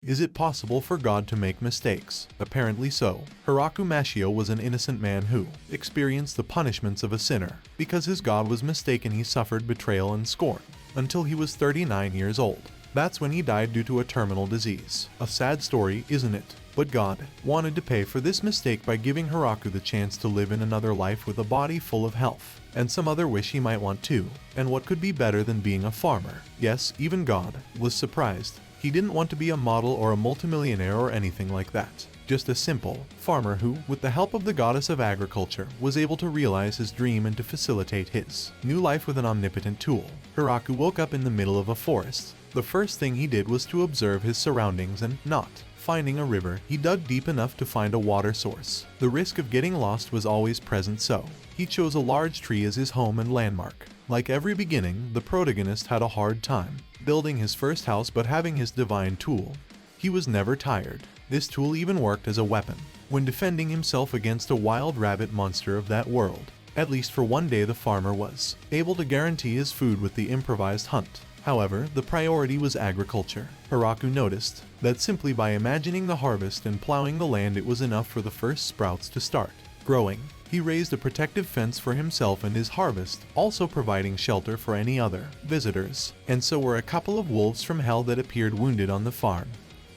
Is it possible for God to make mistakes? Apparently so. Hiraku Machio was an innocent man who experienced the punishments of a sinner. Because his God was mistaken, he suffered betrayal and scorn until he was 39 years old. That's when he died due to a terminal disease. A sad story, isn't it? But God wanted to pay for this mistake by giving Hiraku the chance to live in another life with a body full of health, and some other wish he might want too. And what could be better than being a farmer? Yes, even God was surprised. He didn't want to be a model or a multimillionaire or anything like that. Just a simple farmer who, with the help of the goddess of agriculture, was able to realize his dream and to facilitate his new life with an omnipotent tool. Hiraku woke up in the middle of a forest. The first thing he did was to observe his surroundings and, not finding a river, he dug deep enough to find a water source. The risk of getting lost was always present, so he chose a large tree as his home and landmark. Like every beginning, the protagonist had a hard time building his first house, but having his divine tool, he was never tired. This tool even worked as a weapon when defending himself against a wild rabbit monster of that world. At least for one day, the farmer was able to guarantee his food with the improvised hunt. However, the priority was agriculture. Hiraku noticed that simply by imagining the harvest and plowing the land, it was enough for the first sprouts to start growing. He raised a protective fence for himself and his harvest, also providing shelter for any other visitors. And so were a couple of wolves from hell that appeared wounded on the farm,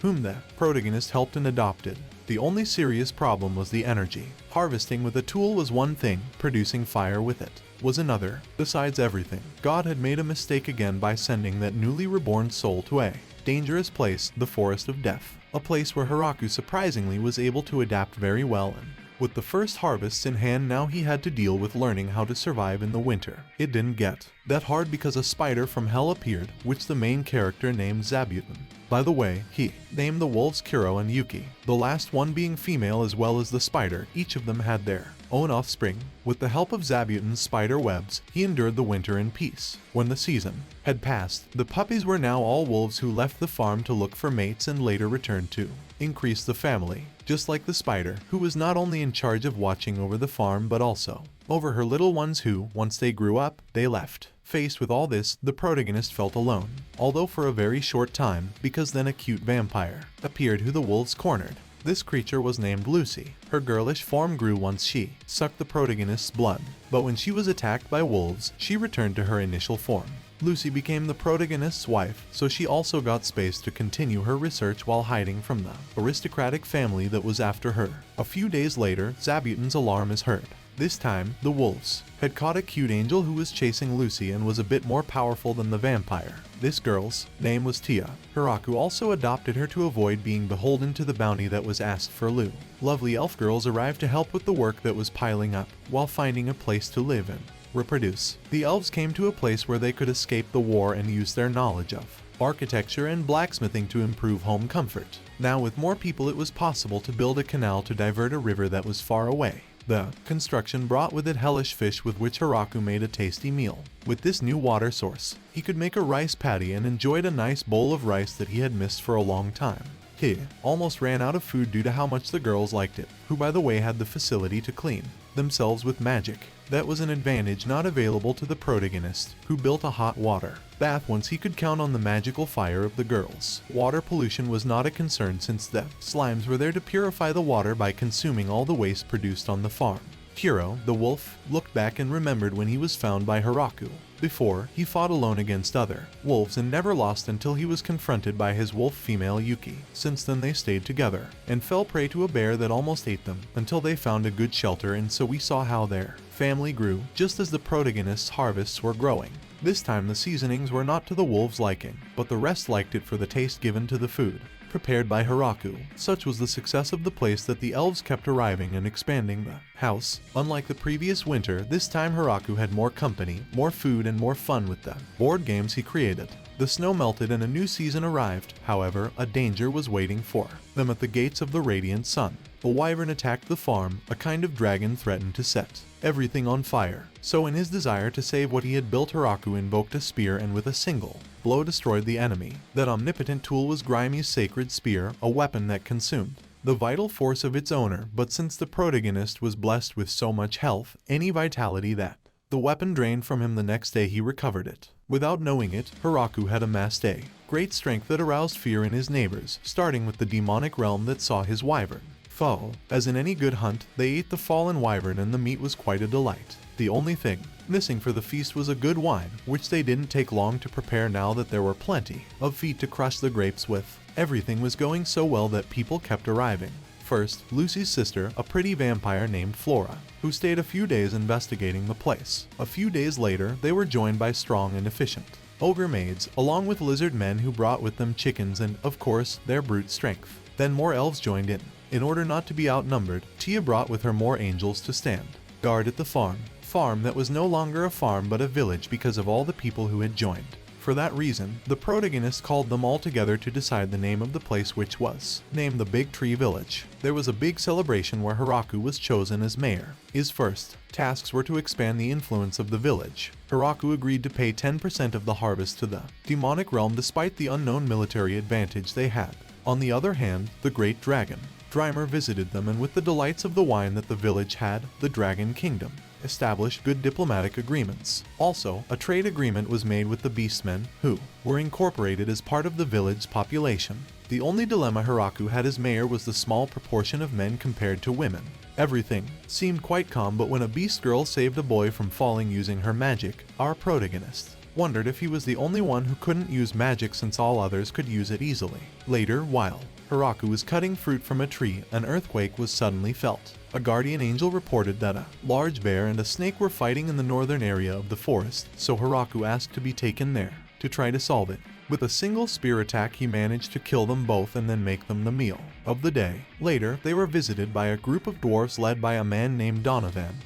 whom the protagonist helped and adopted. The only serious problem was the energy. Harvesting with a tool was one thing, producing fire with it was another. Besides everything, God had made a mistake again by sending that newly reborn soul to a dangerous place, the Forest of Death, a place where Hiraku surprisingly was able to adapt very well in. With the first harvests in hand, now he had to deal with learning how to survive in the winter. It didn't get that hard because a spider from hell appeared, which the main character named Zabuton. By the way, he named the wolves Kuro and Yuki, the last one being female as well as the spider. Each of them had their own offspring. With the help of Zabuton's spider webs, he endured the winter in peace. When the season had passed, the puppies were now all wolves who left the farm to look for mates and later returned to increase the family. Just like the spider, who was not only in charge of watching over the farm but also over her little ones who, once they grew up, they left. Faced with all this, the protagonist felt alone, although for a very short time, because then a cute vampire appeared who the wolves cornered. This creature was named Lucy. Her girlish form grew once she sucked the protagonist's blood, but when she was attacked by wolves, she returned to her initial form. Lucy became the protagonist's wife, so she also got space to continue her research while hiding from the aristocratic family that was after her. A few days later, Zabuton's alarm is heard. This time, the wolves had caught a cute angel who was chasing Lucy and was a bit more powerful than the vampire. This girl's name was Tia. Hiraku also adopted her to avoid being beholden to the bounty that was asked for Lu. Lovely elf girls arrived to help with the work that was piling up, while finding a place to live and reproduce. The elves came to a place where they could escape the war and use their knowledge of architecture and blacksmithing to improve home comfort. Now with more people, it was possible to build a canal to divert a river that was far away. The construction brought with it hellish fish with which Hiraku made a tasty meal. With this new water source, he could make a rice patty and enjoyed a nice bowl of rice that he had missed for a long time. He almost ran out of food due to how much the girls liked it, who by the way had the facility to clean themselves with magic. That was an advantage not available to the protagonist, who built a hot water bath once he could count on the magical fire of the girls. Water pollution was not a concern since the slimes were there to purify the water by consuming all the waste produced on the farm. Kuro, the wolf, looked back and remembered when he was found by Hiraku. Before, he fought alone against other wolves and never lost until he was confronted by his wolf female Yuki. Since then they stayed together and fell prey to a bear that almost ate them until they found a good shelter, and so we saw how their family grew just as the protagonist's harvests were growing. This time the seasonings were not to the wolves' liking, but the rest liked it for the taste given to the food prepared by Hiraku. Such was the success of the place that the elves kept arriving and expanding the house. Unlike the previous winter, this time Hiraku had more company, more food, and more fun with the board games he created. The snow melted and a new season arrived. However, a danger was waiting for them at the gates of the radiant sun. A wyvern attacked the farm. A kind of dragon threatened to set everything on fire. So in his desire to save what he had built, Hiraku invoked a spear and with a single blow destroyed the enemy. That omnipotent tool was Grimey's sacred spear, a weapon that consumed the vital force of its owner, but since the protagonist was blessed with so much health, any vitality that the weapon drained from him, the next day he recovered it. Without knowing it, Hiraku had amassed a great strength that aroused fear in his neighbors, starting with the demonic realm that saw his wyvern fall. As in any good hunt, they ate the fallen wyvern and the meat was quite a delight. The only thing missing for the feast was a good wine, which they didn't take long to prepare now that there were plenty of feet to crush the grapes with. Everything was going so well that people kept arriving. First, Lucy's sister, a pretty vampire named Flora, who stayed a few days investigating the place. A few days later, they were joined by strong and efficient ogre maids, along with lizard men who brought with them chickens and, of course, their brute strength. Then more elves joined in. In order not to be outnumbered, Tia brought with her more angels to stand guard at the farm that was no longer a farm but a village because of all the people who had joined. For that reason, the protagonist called them all together to decide the name of the place, which was named the Big Tree Village. There was a big celebration where Hiraku was chosen as mayor. His first tasks were to expand the influence of the village. Hiraku agreed to pay 10% of the harvest to the demonic realm despite the unknown military advantage they had. On the other hand, the great dragon, Drymer, visited them, and with the delights of the wine that the village had, the Dragon Kingdom established good diplomatic agreements. Also, a trade agreement was made with the beastmen, who were incorporated as part of the village's population. The only dilemma Hiraku had as mayor was the small proportion of men compared to women. Everything seemed quite calm, but when a beast girl saved a boy from falling using her magic, our protagonist wondered if he was the only one who couldn't use magic since all others could use it easily. Later, while Hiraku was cutting fruit from a tree, an earthquake was suddenly felt. A guardian angel reported that a large bear and a snake were fighting in the northern area of the forest, so Hiraku asked to be taken there to try to solve it. With a single spear attack, he managed to kill them both and then make them the meal of the day. Later, they were visited by a group of dwarves led by a man named Donovan,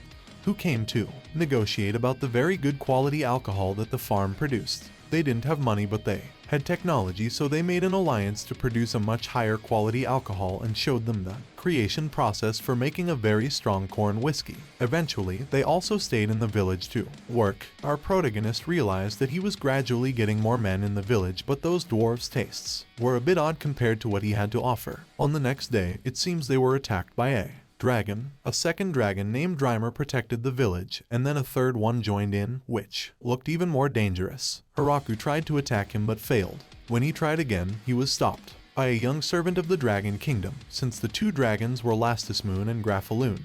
who came to negotiate about the very good quality alcohol that the farm produced. They didn't have money, but they had technology, so they made an alliance to produce a much higher quality alcohol and showed them the creation process for making a very strong corn whiskey. Eventually, they also stayed in the village to work. Our protagonist realized that he was gradually getting more men in the village, but those dwarves' tastes were a bit odd compared to what he had to offer. On the next day, it seems they were attacked by a dragon. A second dragon named Drymer protected the village, and then a third one joined in, which looked even more dangerous. Hiraku tried to attack him but failed. When he tried again, he was stopped by a young servant of the Dragon Kingdom, since the two dragons were Lastismoon and Grafaloon,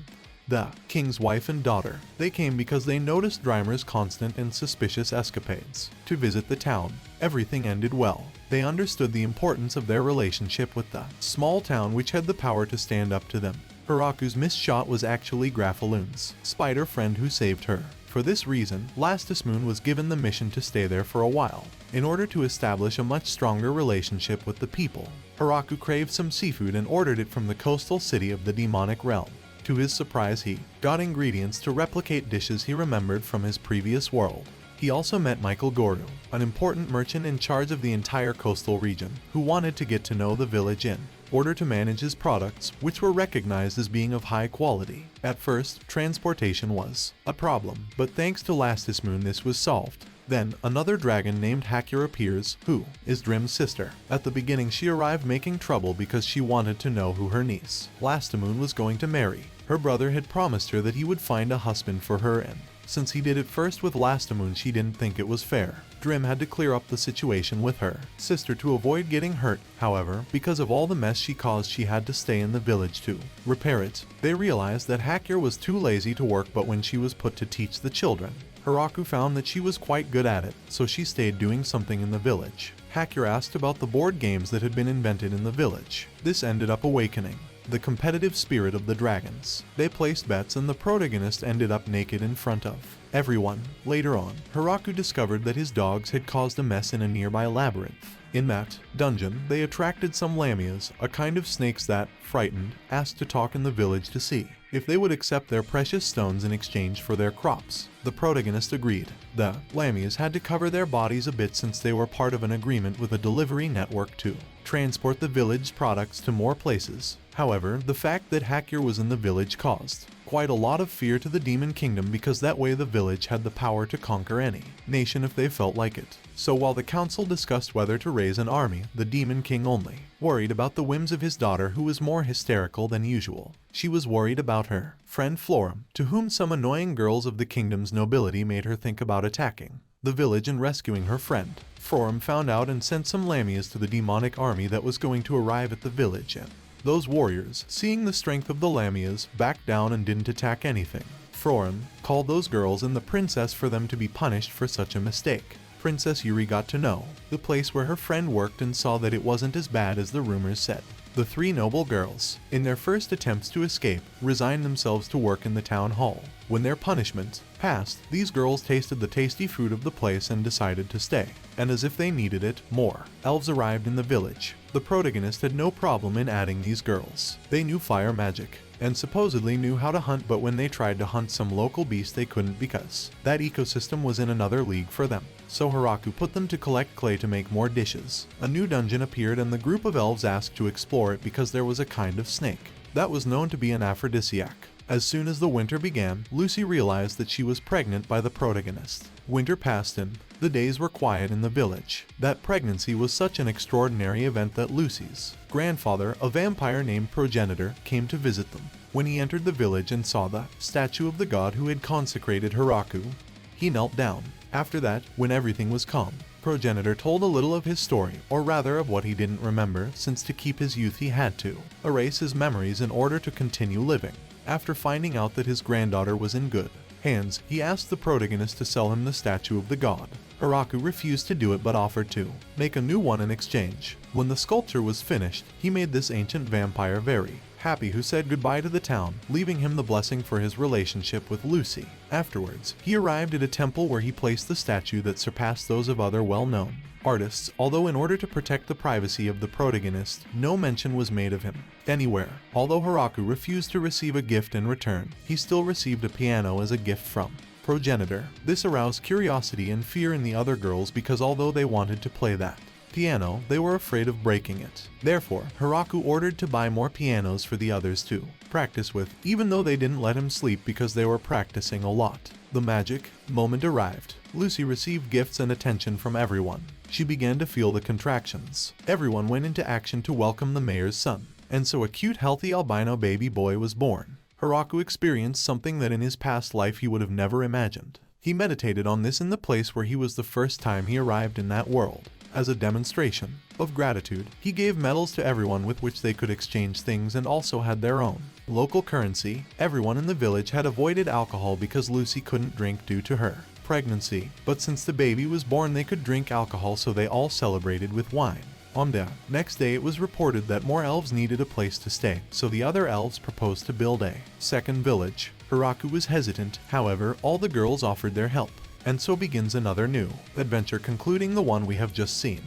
the king's wife and daughter. They came because they noticed Drymer's constant and suspicious escapades to visit the town. Everything ended well. They understood the importance of their relationship with the small town, which had the power to stand up to them. Hiraku's missed shot was actually Grafaloon's spider friend who saved her. For this reason, Lastismoon was given the mission to stay there for a while, in order to establish a much stronger relationship with the people. Hiraku craved some seafood and ordered it from the coastal city of the demonic realm. To his surprise, he got ingredients to replicate dishes he remembered from his previous world. He also met Michael Goru, an important merchant in charge of the entire coastal region, who wanted to get to know the village in order to manage his products, which were recognized as being of high quality. At first, transportation was a problem, but thanks to Lastismoon this was solved. Then, another dragon named Hakur appears, who is Drim's sister. At the beginning, she arrived making trouble because she wanted to know who her niece, Lastismoon, was going to marry. Her brother had promised her that he would find a husband for her, and since he did it first with Lastismoon, she didn't think it was fair. Drim had to clear up the situation with her sister to avoid getting hurt. However, because of all the mess she caused, she had to stay in the village to repair it. They realized that Hakur was too lazy to work, but when she was put to teach the children, Hiraku found that she was quite good at it, so she stayed doing something in the village. Hakur asked about the board games that had been invented in the village. This ended up awakening the competitive spirit of the dragons. They placed bets and the protagonist ended up naked in front of everyone. Later on, Hiraku discovered that his dogs had caused a mess in a nearby labyrinth. In that dungeon, they attracted some lamias, a kind of snakes that, frightened, asked to talk in the village to see if they would accept their precious stones in exchange for their crops. The protagonist agreed. The lamias had to cover their bodies a bit since they were part of an agreement with a delivery network to transport the village's products to more places. However, the fact that Hakur was in the village caused quite a lot of fear to the Demon Kingdom, because that way the village had the power to conquer any nation if they felt like it. So while the council discussed whether to raise an army, the Demon King only worried about the whims of his daughter, who was more hysterical than usual. She was worried about her friend Florum, to whom some annoying girls of the kingdom's nobility made her think about attacking the village and rescuing her friend. HAREM found out and sent some lamias to the demonic army that was going to arrive at the village, and those warriors, seeing the strength of the lamias, backed down and didn't attack anything. HAREM called those girls and the princess for them to be punished for such a mistake. Princess Yuri got to know the place where her friend worked and saw that it wasn't as bad as the rumors said. The three noble girls, in their first attempts to escape, resigned themselves to work in the town hall. When their punishment passed, these girls tasted the tasty food of the place and decided to stay. And as if they needed it, more elves arrived in the village. The protagonist had no problem in adding these girls. They knew fire magic, and supposedly knew how to hunt, but when they tried to hunt some local beast they couldn't because that ecosystem was in another league for them. So Hiraku put them to collect clay to make more dishes. A new dungeon appeared and the group of elves asked to explore it because there was a kind of snake that was known to be an aphrodisiac. As soon as the winter began, Lucy realized that she was pregnant by the protagonist. Winter passed and the days were quiet in the village. That pregnancy was such an extraordinary event that Lucy's grandfather, a vampire named Progenitor, came to visit them. When he entered the village and saw the statue of the god who had consecrated Hiraku, he knelt down. After that, when everything was calm, Progenitor told a little of his story, or rather of what he didn't remember, since to keep his youth he had to erase his memories in order to continue living. After finding out that his granddaughter was in good hands, he asked the protagonist to sell him the statue of the god. Hiraku refused to do it but offered to make a new one in exchange. When the sculpture was finished, he made this ancient vampire very happy, who said goodbye to the town, leaving him the blessing for his relationship with Lucy. Afterwards, he arrived at a temple where he placed the statue that surpassed those of other well-known artists, although in order to protect the privacy of the protagonist, no mention was made of him anywhere. Although Hiraku refused to receive a gift in return, he still received a piano as a gift from Progenitor. This aroused curiosity and fear in the other girls because although they wanted to play that piano, they were afraid of breaking it. Therefore, Hiraku ordered to buy more pianos for the others to practice with, even though they didn't let him sleep because they were practicing a lot. The magic moment arrived. Lucy received gifts and attention from everyone. She began to feel the contractions. Everyone went into action to welcome the mayor's son, and so a cute, healthy albino baby boy was born. Hiraku experienced something that in his past life he would have never imagined. He meditated on this in the place where he was the first time he arrived in that world. As a demonstration of gratitude, he gave medals to everyone with which they could exchange things and also had their own local currency. Everyone in the village had avoided alcohol because Lucy couldn't drink due to her pregnancy, but since the baby was born they could drink alcohol, so they all celebrated with wine. On the next day it was reported that more elves needed a place to stay, so the other elves proposed to build a second village. Hiraku was hesitant, however all the girls offered their help. And so begins another new adventure, concluding the one we have just seen.